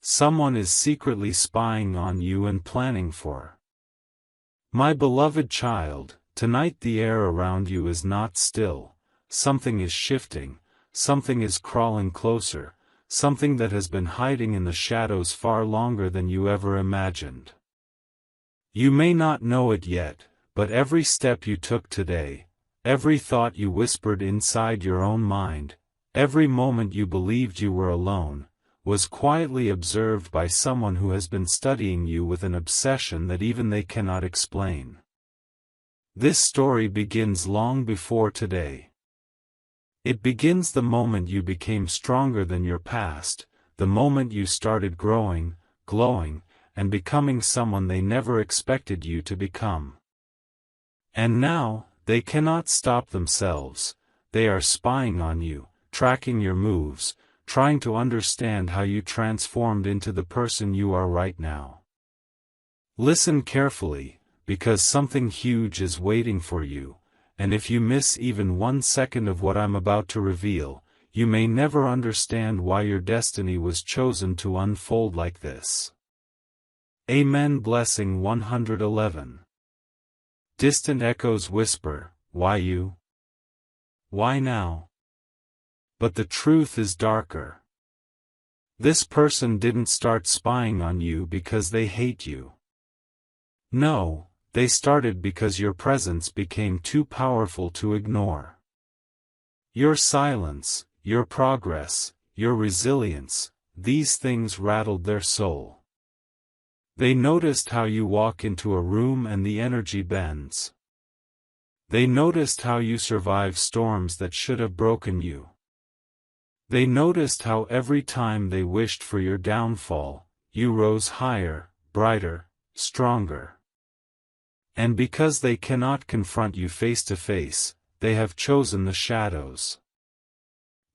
Someone is secretly spying on you and planning for. My beloved child, tonight the air around you is not still. Something is shifting, something is crawling closer, something that has been hiding in the shadows far longer than you ever imagined. You may not know it yet, but every step you took today, every thought you whispered inside your own mind, every moment you believed you were alone, was quietly observed by someone who has been studying you with an obsession that even they cannot explain. This story begins long before today. It begins the moment you became stronger than your past, the moment you started growing, glowing, and becoming someone they never expected you to become. And now, they cannot stop themselves. They are spying on you, tracking your moves, trying to understand how you transformed into the person you are right now. Listen carefully, because something huge is waiting for you, and if you miss even 1 second of what I'm about to reveal, you may never understand why your destiny was chosen to unfold like this. Amen. Blessing 111. Distant echoes whisper, "Why you? Why now?" But the truth is darker. This person didn't start spying on you because they hate you. No, they started because your presence became too powerful to ignore. Your silence, your progress, your resilience, these things rattled their soul. They noticed how you walk into a room and the energy bends. They noticed how you survive storms that should have broken you. They noticed how every time they wished for your downfall, you rose higher, brighter, stronger. And because they cannot confront you face to face, they have chosen the shadows.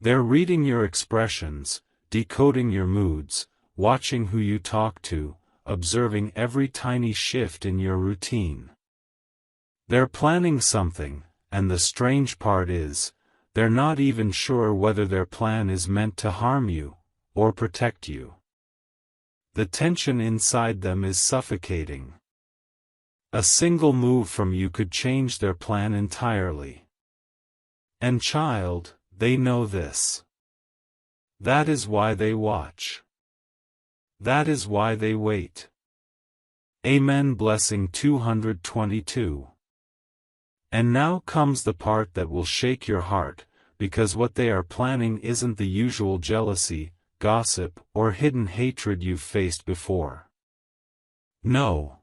They're reading your expressions, decoding your moods, watching who you talk to, observing every tiny shift in your routine. They're planning something, and the strange part is, they're not even sure whether their plan is meant to harm you, or protect you. The tension inside them is suffocating. A single move from you could change their plan entirely. And child, they know this. That is why they watch. That is why they wait. Amen. Blessing 222. And now comes the part that will shake your heart, because what they are planning isn't the usual jealousy, gossip, or hidden hatred you've faced before. No.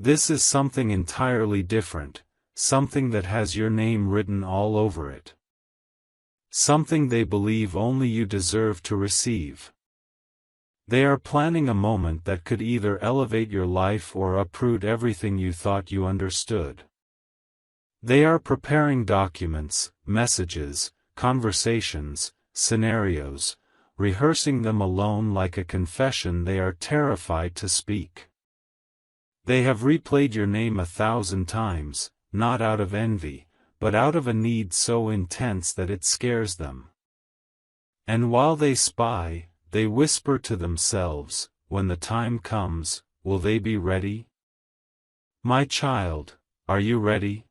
This is something entirely different, something that has your name written all over it. Something they believe only you deserve to receive. They are planning a moment that could either elevate your life or uproot everything you thought you understood. They are preparing documents, messages, conversations, scenarios, rehearsing them alone like a confession they are terrified to speak. They have replayed your name 1,000 times, not out of envy, but out of a need so intense that it scares them. And while they spy, they whisper to themselves, when the time comes, will they be ready? My child, are you ready?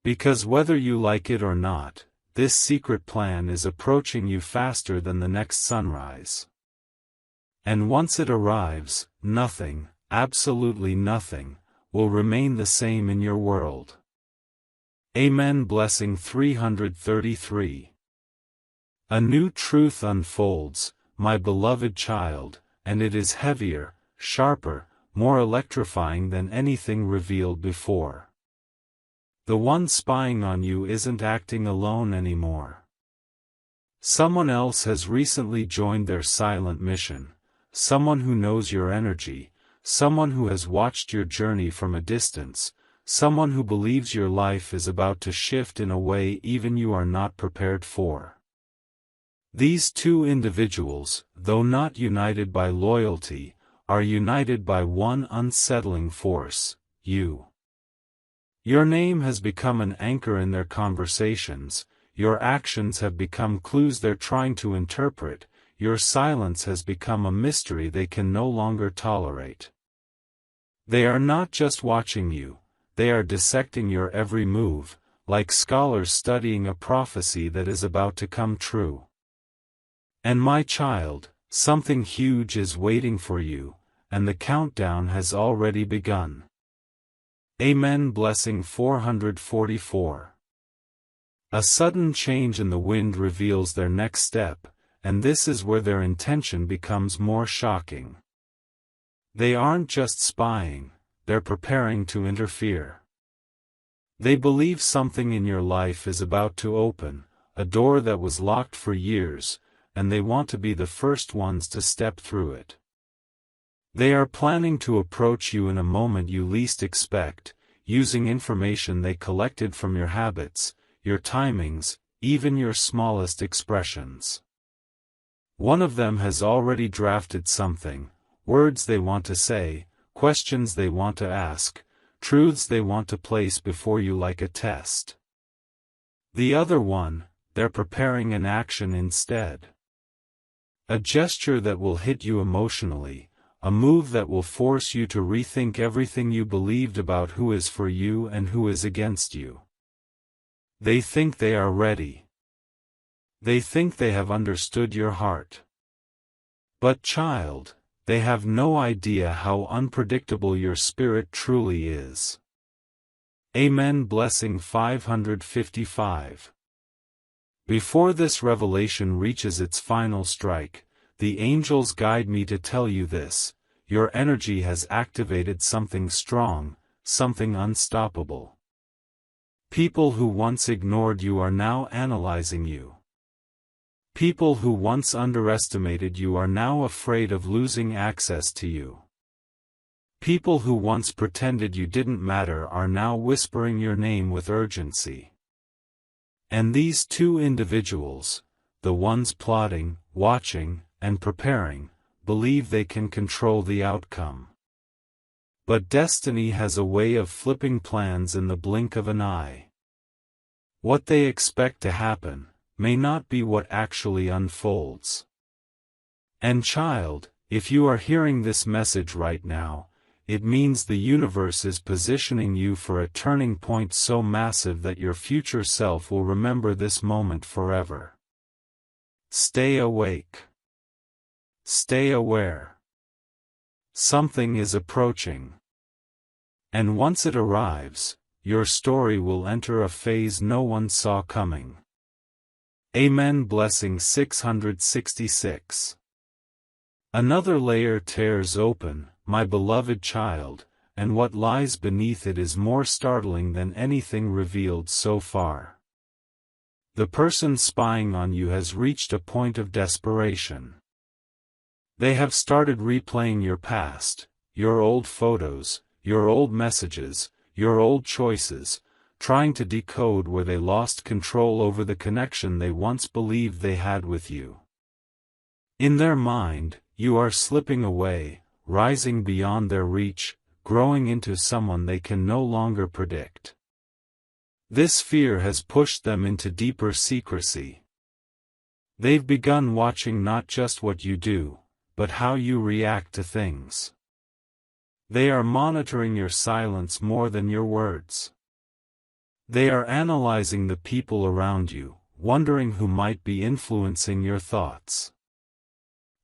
Because whether you like it or not, this secret plan is approaching you faster than the next sunrise. And once it arrives, nothing, absolutely nothing, will remain the same in your world. Amen. Blessing 333. A new truth unfolds, my beloved child, and it is heavier, sharper, more electrifying than anything revealed before. The one spying on you isn't acting alone anymore. Someone else has recently joined their silent mission, someone who knows your energy, someone who has watched your journey from a distance, someone who believes your life is about to shift in a way even you are not prepared for. These two individuals, though not united by loyalty, are united by one unsettling force, you. Your name has become an anchor in their conversations, your actions have become clues they're trying to interpret, your silence has become a mystery they can no longer tolerate. They are not just watching you, they are dissecting your every move, like scholars studying a prophecy that is about to come true. And my child, something huge is waiting for you, and the countdown has already begun. Amen. Blessing 444. A sudden change in the wind reveals their next step, and this is where their intention becomes more shocking. They aren't just spying, they're preparing to interfere. They believe something in your life is about to open, a door that was locked for years, and they want to be the first ones to step through it. They are planning to approach you in a moment you least expect, using information they collected from your habits, your timings, even your smallest expressions. One of them has already drafted something, words they want to say, questions they want to ask, truths they want to place before you like a test. The other one, they're preparing an action instead. A gesture that will hit you emotionally, a move that will force you to rethink everything you believed about who is for you and who is against you. They think they are ready. They think they have understood your heart. But child, they have no idea how unpredictable your spirit truly is. Amen. Blessing 555. Before this revelation reaches its final strike, the angels guide me to tell you this: your energy has activated something strong, something unstoppable. People who once ignored you are now analyzing you. People who once underestimated you are now afraid of losing access to you. People who once pretended you didn't matter are now whispering your name with urgency. And these two individuals, the ones plotting, watching, and preparing, believe they can control the outcome. But destiny has a way of flipping plans in the blink of an eye. What they expect to happen may not be what actually unfolds. And child, if you are hearing this message right now, it means the universe is positioning you for a turning point so massive that your future self will remember this moment forever. Stay awake. Stay aware. Something is approaching. And once it arrives, your story will enter a phase no one saw coming. Amen. Blessing 666. Another layer tears open, my beloved child, and what lies beneath it is more startling than anything revealed so far. The person spying on you has reached a point of desperation. They have started replaying your past, your old photos, your old messages, your old choices, trying to decode where they lost control over the connection they once believed they had with you. In their mind, you are slipping away, rising beyond their reach, growing into someone they can no longer predict. This fear has pushed them into deeper secrecy. They've begun watching not just what you do, but how you react to things. They are monitoring your silence more than your words. They are analyzing the people around you, wondering who might be influencing your thoughts.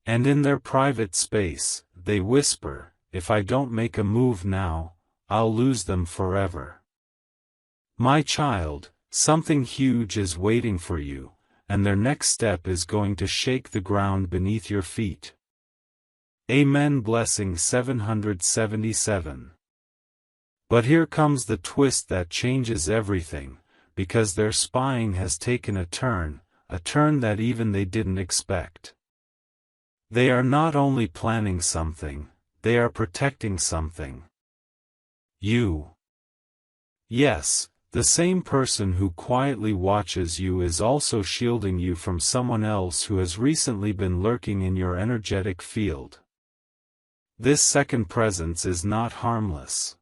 And in their private space, they whisper, if I don't make a move now, I'll lose them forever. My child, something huge is waiting for you, and their next step is going to shake the ground beneath your feet. Amen. Blessing 777. But here comes the twist that changes everything, because their spying has taken a turn that even they didn't expect. They are not only planning something, they are protecting something. You. Yes, the same person who quietly watches you is also shielding you from someone else who has recently been lurking in your energetic field. This second presence is not harmless.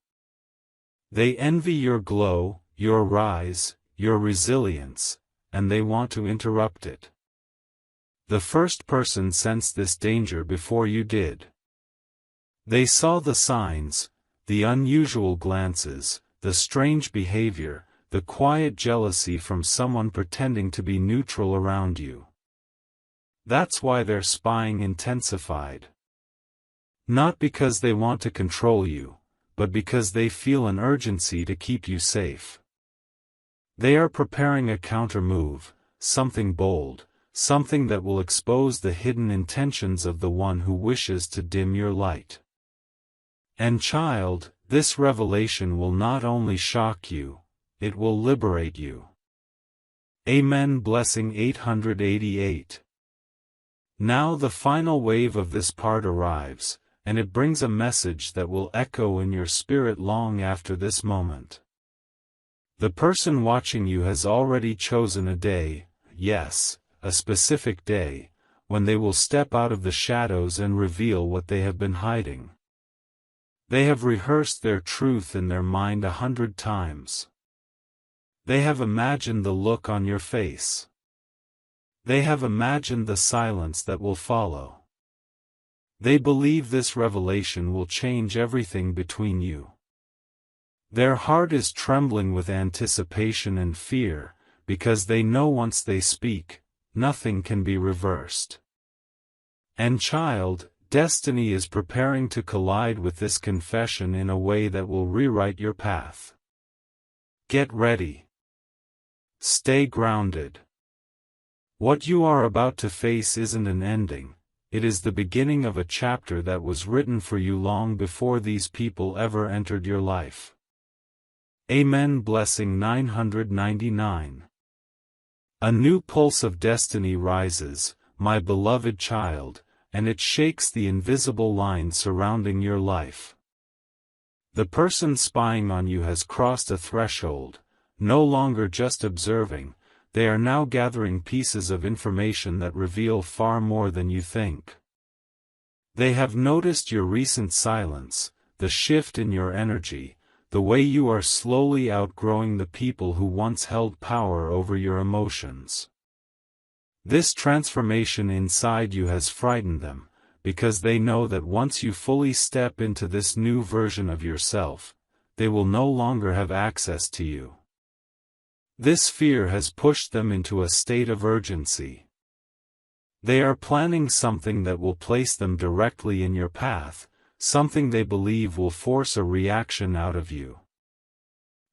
They envy your glow, your rise, your resilience, and they want to interrupt it. The first person sensed this danger before you did. They saw the signs, the unusual glances, the strange behavior, the quiet jealousy from someone pretending to be neutral around you. That's why their spying intensified. Not because they want to control you, but because they feel an urgency to keep you safe. They are preparing a counter-move, something bold, something that will expose the hidden intentions of the one who wishes to dim your light. And child, this revelation will not only shock you, it will liberate you. Amen. Blessing 888. Now the final wave of this part arrives, and it brings a message that will echo in your spirit long after this moment. The person watching you has already chosen a day, yes, a specific day, when they will step out of the shadows and reveal what they have been hiding. They have rehearsed their truth in their mind 100 times. They have imagined the look on your face. They have imagined the silence that will follow. They believe this revelation will change everything between you. Their heart is trembling with anticipation and fear, because they know once they speak, nothing can be reversed. And child, destiny is preparing to collide with this confession in a way that will rewrite your path. Get ready. Stay grounded. What you are about to face isn't an ending, it is the beginning of a chapter that was written for you long before these people ever entered your life. Amen. Blessing 999. A new pulse of destiny rises, my beloved child, and it shakes the invisible line surrounding your life. The person spying on you has crossed a threshold, no longer just observing, they are now gathering pieces of information that reveal far more than you think. They have noticed your recent silence, the shift in your energy, the way you are slowly outgrowing the people who once held power over your emotions. This transformation inside you has frightened them, because they know that once you fully step into this new version of yourself, they will no longer have access to you. This fear has pushed them into a state of urgency. They are planning something that will place them directly in your path, something they believe will force a reaction out of you.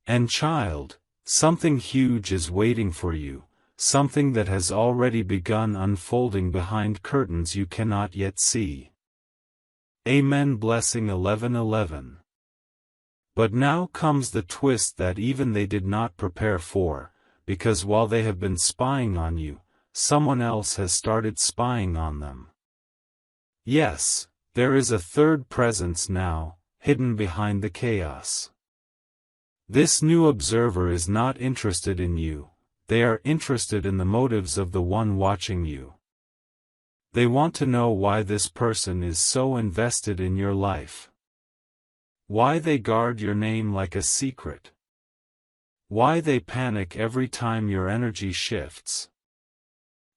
And child, something huge is waiting for you, something that has already begun unfolding behind curtains you cannot yet see. Amen. Blessing 1111. But now comes the twist that even they did not prepare for, because while they have been spying on you, someone else has started spying on them. Yes, there is a third presence now, hidden behind the chaos. This new observer is not interested in you, they are interested in the motives of the one watching you. They want to know why this person is so invested in your life. Why they guard your name like a secret. Why they panic every time your energy shifts.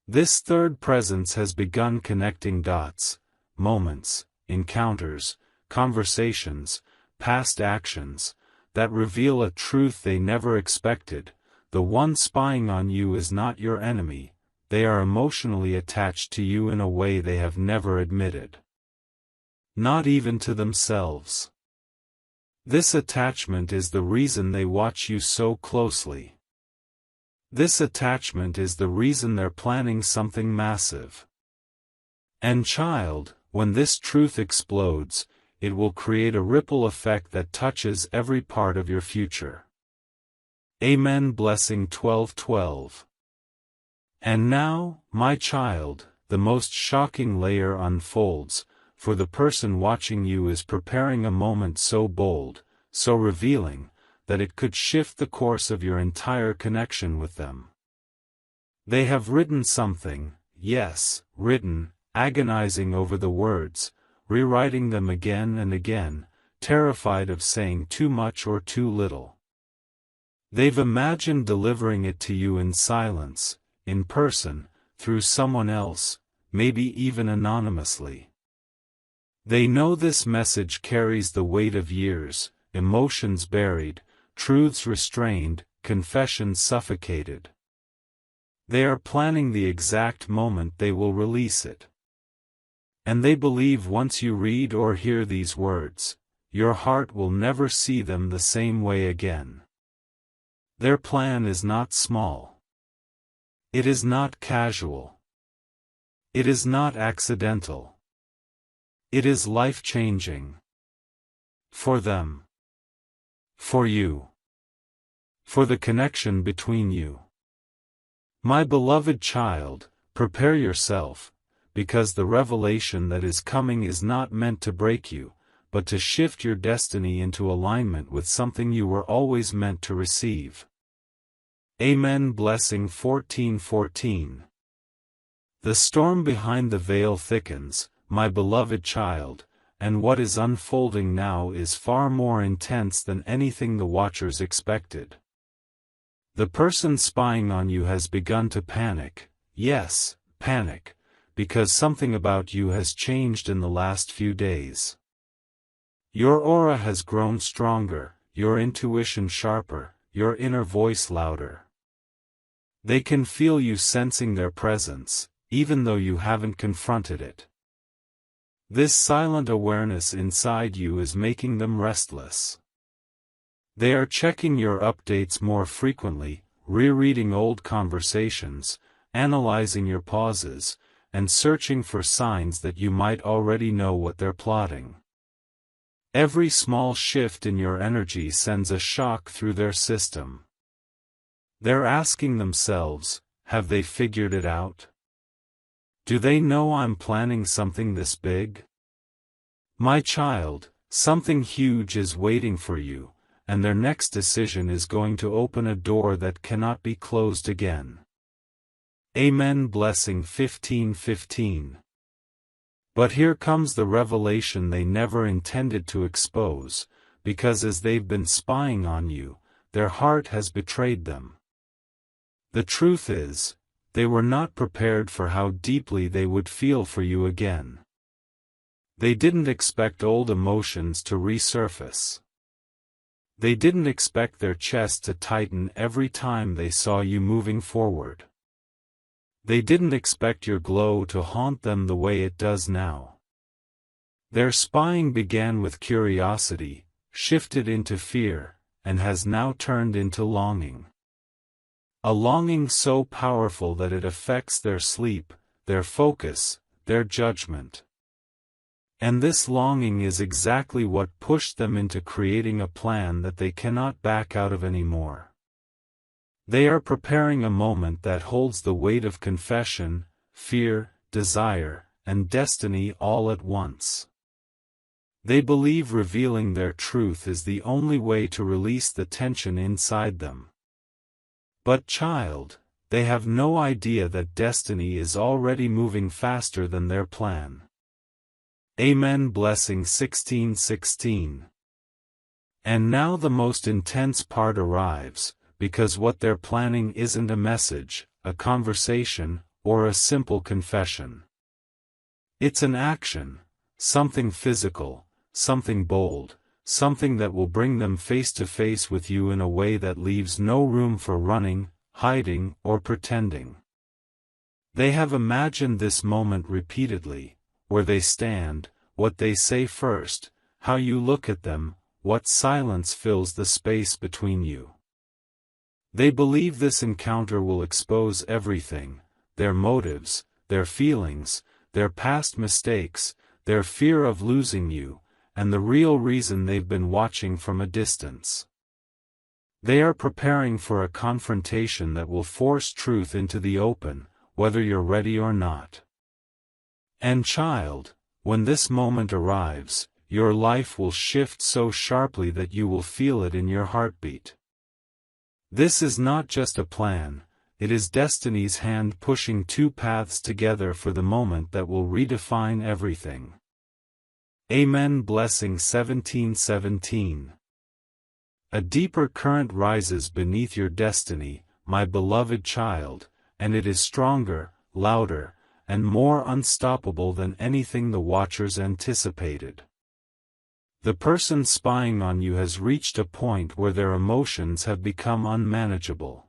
This third presence has begun connecting dots, moments, encounters, conversations, past actions, that reveal a truth they never expected. The one spying on you is not your enemy, they are emotionally attached to you in a way they have never admitted. Not even to themselves. This attachment is the reason they watch you so closely. This attachment is the reason they're planning something massive. And child, when this truth explodes, it will create a ripple effect that touches every part of your future. Amen. Blessing 1212. And now, my child, the most shocking layer unfolds, for the person watching you is preparing a moment so bold, so revealing, that it could shift the course of your entire connection with them. They have written something, yes, written, agonizing over the words, rewriting them again and again, terrified of saying too much or too little. They've imagined delivering it to you in silence, in person, through someone else, maybe even anonymously. They know this message carries the weight of years, emotions buried, truths restrained, confessions suffocated. They are planning the exact moment they will release it. And they believe once you read or hear these words, your heart will never see them the same way again. Their plan is not small. It is not casual. It is not accidental. It is life-changing. For them. For you. For the connection between you. My beloved child, prepare yourself, because the revelation that is coming is not meant to break you, but to shift your destiny into alignment with something you were always meant to receive. Amen. Blessing 14:14. The storm behind the veil thickens, my beloved child, and what is unfolding now is far more intense than anything the watchers expected. The person spying on you has begun to panic, yes, panic, because something about you has changed in the last few days. Your aura has grown stronger, your intuition sharper, your inner voice louder. They can feel you sensing their presence, even though you haven't confronted it. This silent awareness inside you is making them restless. They are checking your updates more frequently, rereading old conversations, analyzing your pauses, and searching for signs that you might already know what they're plotting. Every small shift in your energy sends a shock through their system. They're asking themselves, have they figured it out? Do they know I'm planning something this big? My child, something huge is waiting for you, and their next decision is going to open a door that cannot be closed again. Amen. Blessing 15:15. But here comes the revelation they never intended to expose, because as they've been spying on you, their heart has betrayed them. The truth is, they were not prepared for how deeply they would feel for you again. They didn't expect old emotions to resurface. They didn't expect their chest to tighten every time they saw you moving forward. They didn't expect your glow to haunt them the way it does now. Their spying began with curiosity, shifted into fear, and has now turned into longing. A longing so powerful that it affects their sleep, their focus, their judgment. And this longing is exactly what pushed them into creating a plan that they cannot back out of anymore. They are preparing a moment that holds the weight of confession, fear, desire, and destiny all at once. They believe revealing their truth is the only way to release the tension inside them. But child, they have no idea that destiny is already moving faster than their plan. Amen. Blessing 16:16. And now the most intense part arrives, because what they're planning isn't a message, a conversation, or a simple confession. It's an action, something physical, something bold, something that will bring them face to face with you in a way that leaves no room for running, hiding, or pretending. They have imagined this moment repeatedly, where they stand, what they say first, how you look at them, what silence fills the space between you. They believe this encounter will expose everything, their motives, their feelings, their past mistakes, their fear of losing you, and the real reason they've been watching from a distance. They are preparing for a confrontation that will force truth into the open, whether you're ready or not. And child, when this moment arrives, your life will shift so sharply that you will feel it in your heartbeat. This is not just a plan, it is destiny's hand pushing two paths together for the moment that will redefine everything. Amen. Blessing 17:17. A deeper current rises beneath your destiny, my beloved child, and it is stronger, louder, and more unstoppable than anything the watchers anticipated. The person spying on you has reached a point where their emotions have become unmanageable.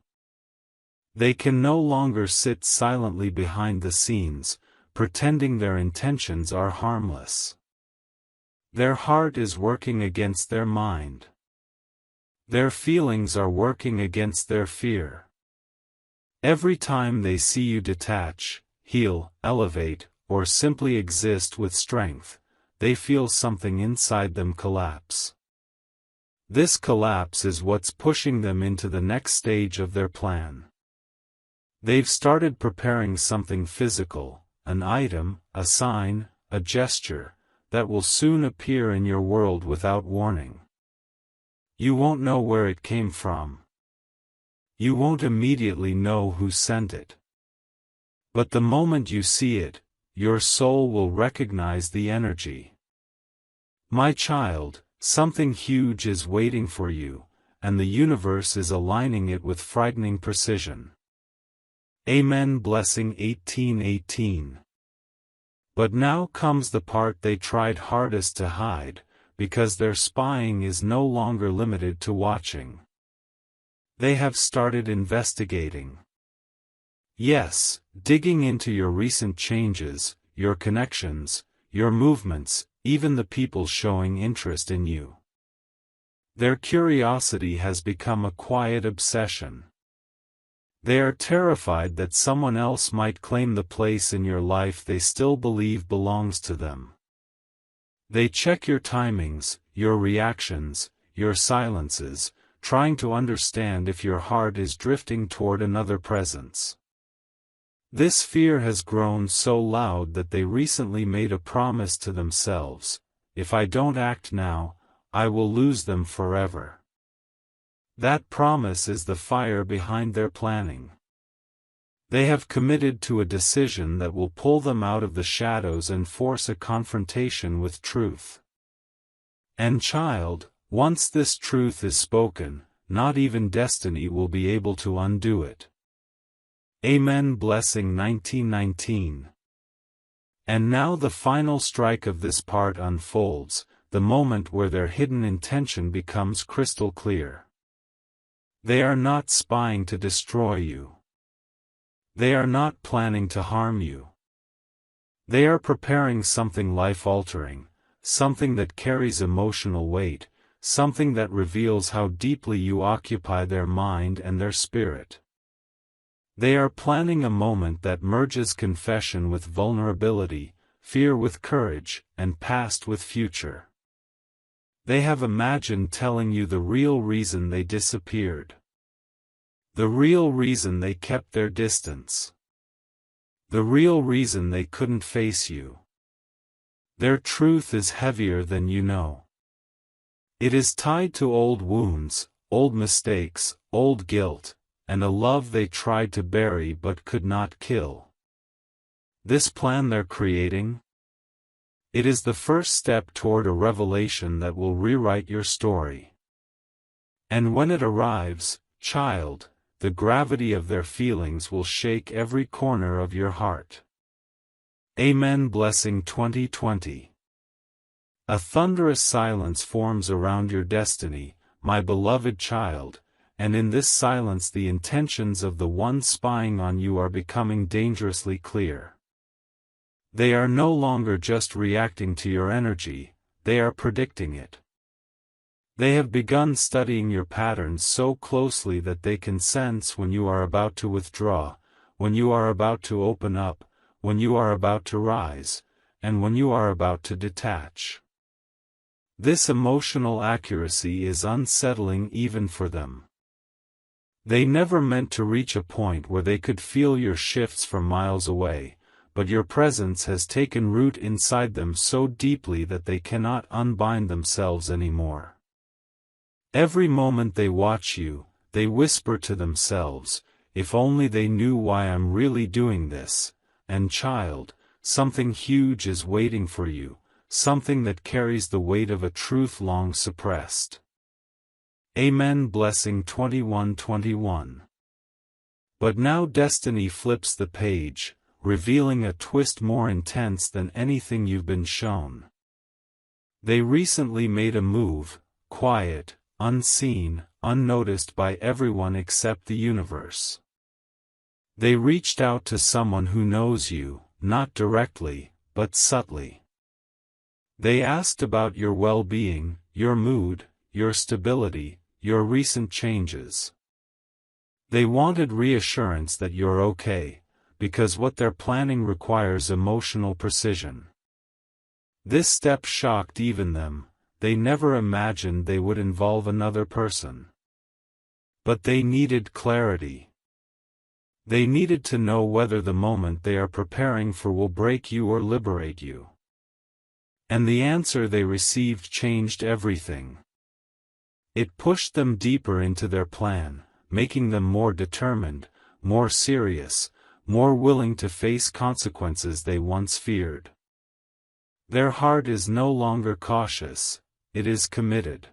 They can no longer sit silently behind the scenes, pretending their intentions are harmless. Their heart is working against their mind. Their feelings are working against their fear. Every time they see you detach, heal, elevate, or simply exist with strength, they feel something inside them collapse. This collapse is what's pushing them into the next stage of their plan. They've started preparing something physical, an item, a sign, a gesture, that will soon appear in your world without warning. You won't know where it came from. You won't immediately know who sent it. But the moment you see it, your soul will recognize the energy. My child, something huge is waiting for you, and the universe is aligning it with frightening precision. Amen. Blessing 18:18. But now comes the part they tried hardest to hide, because their spying is no longer limited to watching. They have started investigating. Yes, digging into your recent changes, your connections, your movements, even the people showing interest in you. Their curiosity has become a quiet obsession. They are terrified that someone else might claim the place in your life they still believe belongs to them. They check your timings, your reactions, your silences, trying to understand if your heart is drifting toward another presence. This fear has grown so loud that they recently made a promise to themselves: if I don't act now, I will lose them forever. That promise is the fire behind their planning. They have committed to a decision that will pull them out of the shadows and force a confrontation with truth. And child, once this truth is spoken, not even destiny will be able to undo it. Amen. Blessing 19:19. And now the final strike of this part unfolds, the moment where their hidden intention becomes crystal clear. They are not spying to destroy you. They are not planning to harm you. They are preparing something life-altering, something that carries emotional weight, something that reveals how deeply you occupy their mind and their spirit. They are planning a moment that merges confession with vulnerability, fear with courage, and past with future. They have imagined telling you the real reason they disappeared. The real reason they kept their distance. The real reason they couldn't face you. Their truth is heavier than you know. It is tied to old wounds, old mistakes, old guilt, and a love they tried to bury but could not kill. This plan they're creating? It is the first step toward a revelation that will rewrite your story. And when it arrives, child, the gravity of their feelings will shake every corner of your heart. Amen. Blessing 2020. A thunderous silence forms around your destiny, my beloved child, and in this silence the intentions of the one spying on you are becoming dangerously clear. They are no longer just reacting to your energy, they are predicting it. They have begun studying your patterns so closely that they can sense when you are about to withdraw, when you are about to open up, when you are about to rise, and when you are about to detach. This emotional accuracy is unsettling even for them. They never meant to reach a point where they could feel your shifts from miles away, but your presence has taken root inside them so deeply that they cannot unbind themselves anymore. Every moment they watch you, they whisper to themselves, if only they knew why I'm really doing this, and child, something huge is waiting for you, something that carries the weight of a truth long suppressed. Amen. Blessing 21:21. But now destiny flips the page, revealing a twist more intense than anything you've been shown. They recently made a move, quiet, unseen, unnoticed by everyone except the universe. They reached out to someone who knows you, not directly, but subtly. They asked about your well-being, your mood, your stability, your recent changes. They wanted reassurance that you're okay, because what they're planning requires emotional precision. This step shocked even them. They never imagined they would involve another person. But they needed clarity. They needed to know whether the moment they are preparing for will break you or liberate you. And the answer they received changed everything. It pushed them deeper into their plan, making them more determined, more serious, more willing to face consequences they once feared. Their heart is no longer cautious, it is committed.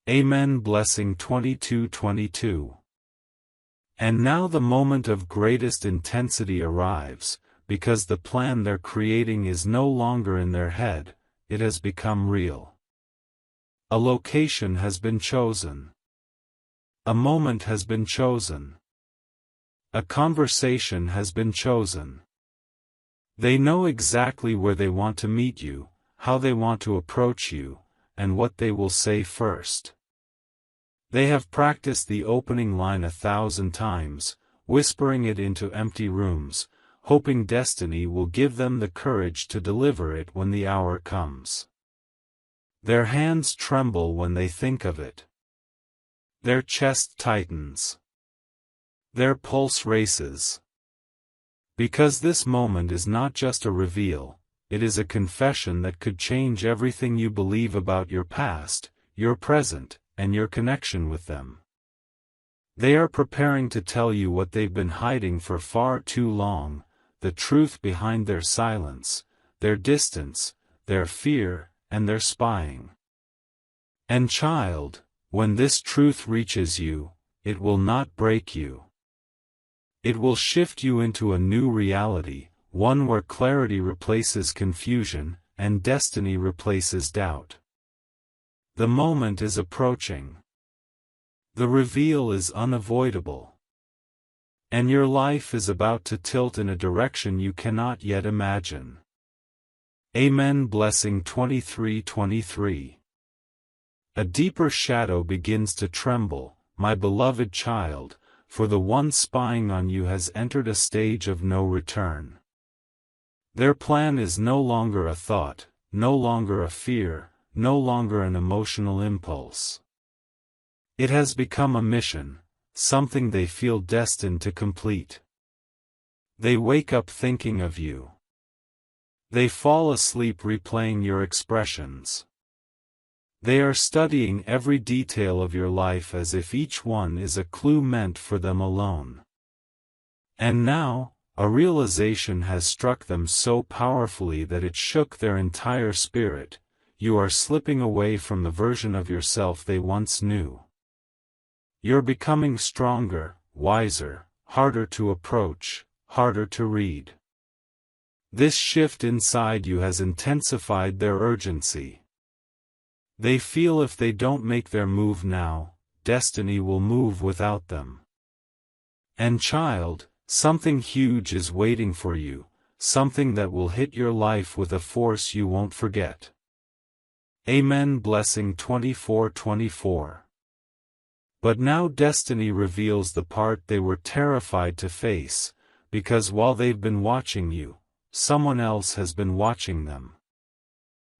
Amen. Blessing 22:22. And now the moment of greatest intensity arrives, because the plan they're creating is no longer in their head, it has become real. A location has been chosen. A moment has been chosen. A conversation has been chosen. They know exactly where they want to meet you, how they want to approach you, and what they will say first. They have practiced the opening line 1,000 times, whispering it into empty rooms, hoping destiny will give them the courage to deliver it when the hour comes. Their hands tremble when they think of it. Their chest tightens. Their pulse races. Because this moment is not just a reveal, it is a confession that could change everything you believe about your past, your present, and your connection with them. They are preparing to tell you what they've been hiding for far too long, the truth behind their silence, their distance, their fear, and their spying. And child, when this truth reaches you, it will not break you. It will shift you into a new reality, one where clarity replaces confusion, and destiny replaces doubt. The moment is approaching. The reveal is unavoidable. And your life is about to tilt in a direction you cannot yet imagine. Amen. Blessing 23:23. A deeper shadow begins to tremble, my beloved child, for the one spying on you has entered a stage of no return. Their plan is no longer a thought, no longer a fear, no longer an emotional impulse. It has become a mission, something they feel destined to complete. They wake up thinking of you. They fall asleep replaying your expressions. They are studying every detail of your life as if each one is a clue meant for them alone. And now, a realization has struck them so powerfully that it shook their entire spirit. You are slipping away from the version of yourself they once knew. You're becoming stronger, wiser, harder to approach, harder to read. This shift inside you has intensified their urgency. They feel if they don't make their move now, destiny will move without them. And child, something huge is waiting for you, something that will hit your life with a force you won't forget. Amen. Blessing 24:24. But now destiny reveals the part they were terrified to face, because while they've been watching you, someone else has been watching them.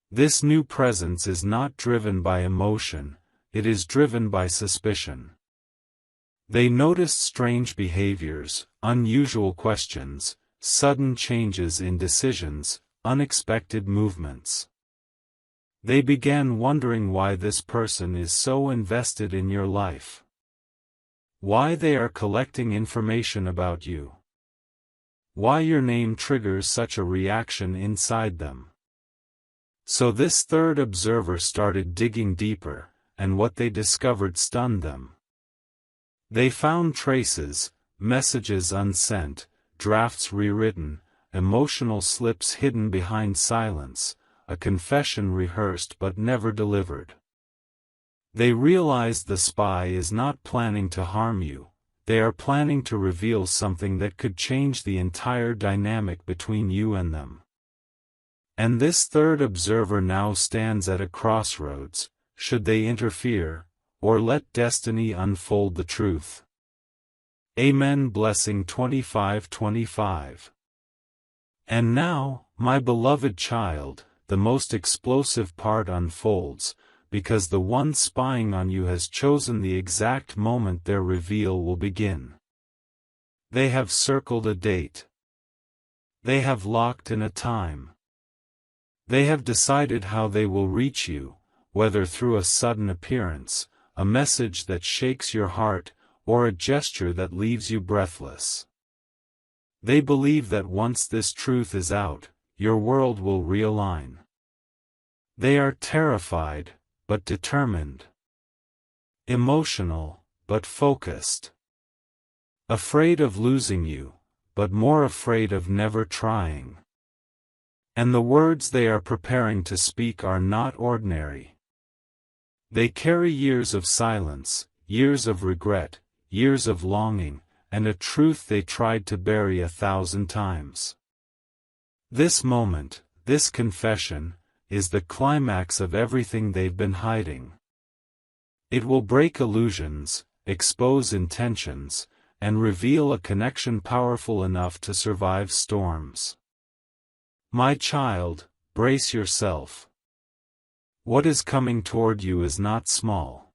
This new presence is not driven by emotion, it is driven by suspicion. They noticed strange behaviors, unusual questions, sudden changes in decisions, unexpected movements. They began wondering why this person is so invested in your life. Why they are collecting information about you. Why your name triggers such a reaction inside them. So this third observer started digging deeper, and what they discovered stunned them. They found traces, messages unsent, drafts rewritten, emotional slips hidden behind silence, a confession rehearsed but never delivered. They realize the spy is not planning to harm you, they are planning to reveal something that could change the entire dynamic between you and them. And this third observer now stands at a crossroads: should they interfere, or let destiny unfold the truth? Amen. Blessing 25:25. And now, my beloved child, the most explosive part unfolds, because the one spying on you has chosen the exact moment their reveal will begin. They have circled a date. They have locked in a time. They have decided how they will reach you, whether through a sudden appearance, a message that shakes your heart, or a gesture that leaves you breathless. They believe that once this truth is out, your world will realign. They are terrified, but determined. Emotional, but focused. Afraid of losing you, but more afraid of never trying. And the words they are preparing to speak are not ordinary. They carry years of silence, years of regret, years of longing, and a truth they tried to bury 1,000 times. This moment, this confession, is the climax of everything they've been hiding. It will break illusions, expose intentions, and reveal a connection powerful enough to survive storms. My child, brace yourself. What is coming toward you is not small.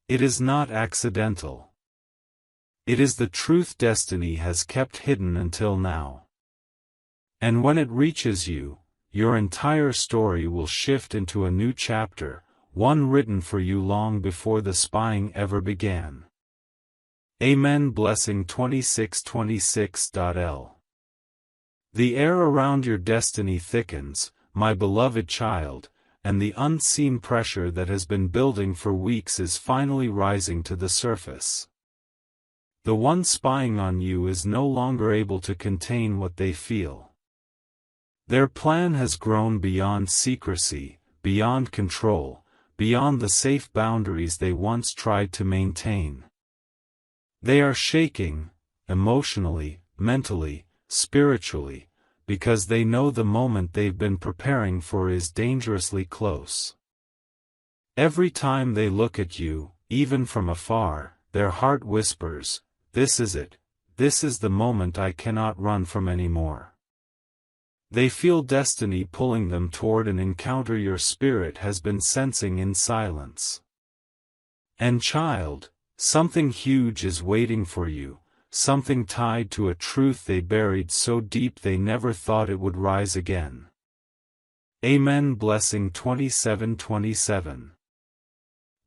It is not accidental. It is the truth destiny has kept hidden until now. And when it reaches you, your entire story will shift into a new chapter, one written for you long before the spying ever began. Amen. Blessing 26:26.L. The air around your destiny thickens, my beloved child, and the unseen pressure that has been building for weeks is finally rising to the surface. The one spying on you is no longer able to contain what they feel. Their plan has grown beyond secrecy, beyond control, beyond the safe boundaries they once tried to maintain. They are shaking, emotionally, mentally, spiritually, because they know the moment they've been preparing for is dangerously close. Every time they look at you, even from afar, their heart whispers, "This is it, this is the moment I cannot run from anymore." They feel destiny pulling them toward an encounter your spirit has been sensing in silence. And child, something huge is waiting for you, something tied to a truth they buried so deep they never thought it would rise again. Amen. Blessing 27:27.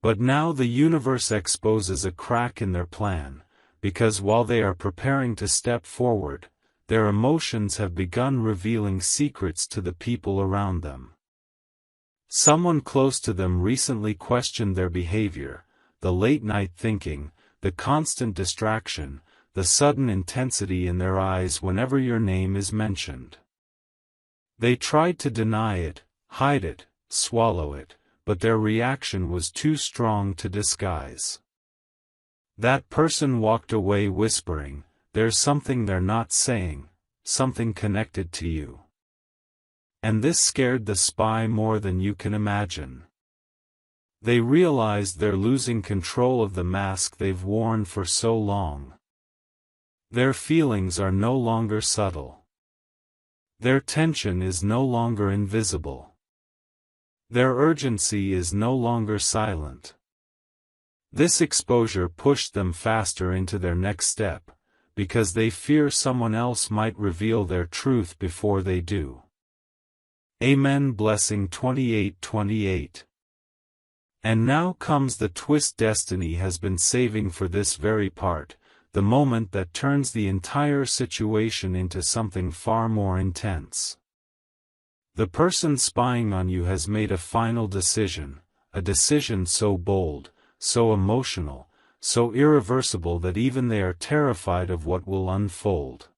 But now the universe exposes a crack in their plan, because while they are preparing to step forward, their emotions have begun revealing secrets to the people around them. Someone close to them recently questioned their behavior, the late-night thinking, the constant distraction, the sudden intensity in their eyes whenever your name is mentioned. They tried to deny it, hide it, swallow it, but their reaction was too strong to disguise. That person walked away whispering, "There's something they're not saying, something connected to you." And this scared the spy more than you can imagine. They realized they're losing control of the mask they've worn for so long. Their feelings are no longer subtle. Their tension is no longer invisible. Their urgency is no longer silent. This exposure pushed them faster into their next step, because they fear someone else might reveal their truth before they do. Amen. Blessing 28:28. And now comes the twist destiny has been saving for this very part, the moment that turns the entire situation into something far more intense. The person spying on you has made a final decision, a decision so bold, so emotional, so irreversible that even they are terrified of what will unfold.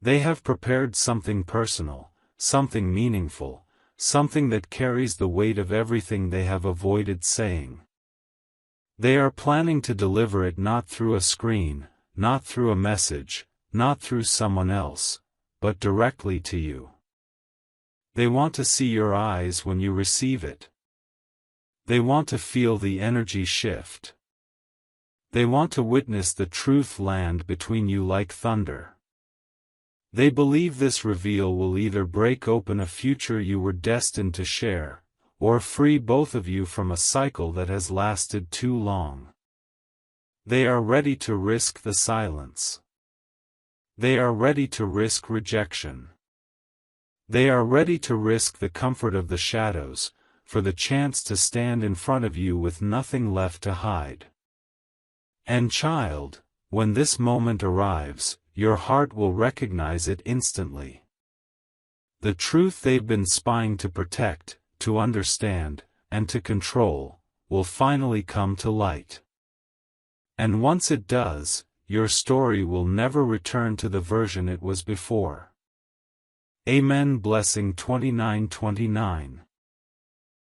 They have prepared something personal, something meaningful, something that carries the weight of everything they have avoided saying. They are planning to deliver it not through a screen, not through a message, not through someone else, but directly to you. They want to see your eyes when you receive it. They want to feel the energy shift. They want to witness the truth land between you like thunder. They believe this reveal will either break open a future you were destined to share, or free both of you from a cycle that has lasted too long. They are ready to risk the silence. They are ready to risk rejection. They are ready to risk the comfort of the shadows, for the chance to stand in front of you with nothing left to hide. And child, when this moment arrives, your heart will recognize it instantly. The truth they've been spying to protect, to understand, and to control, will finally come to light. And once it does, your story will never return to the version it was before. Amen. Blessing 29:29.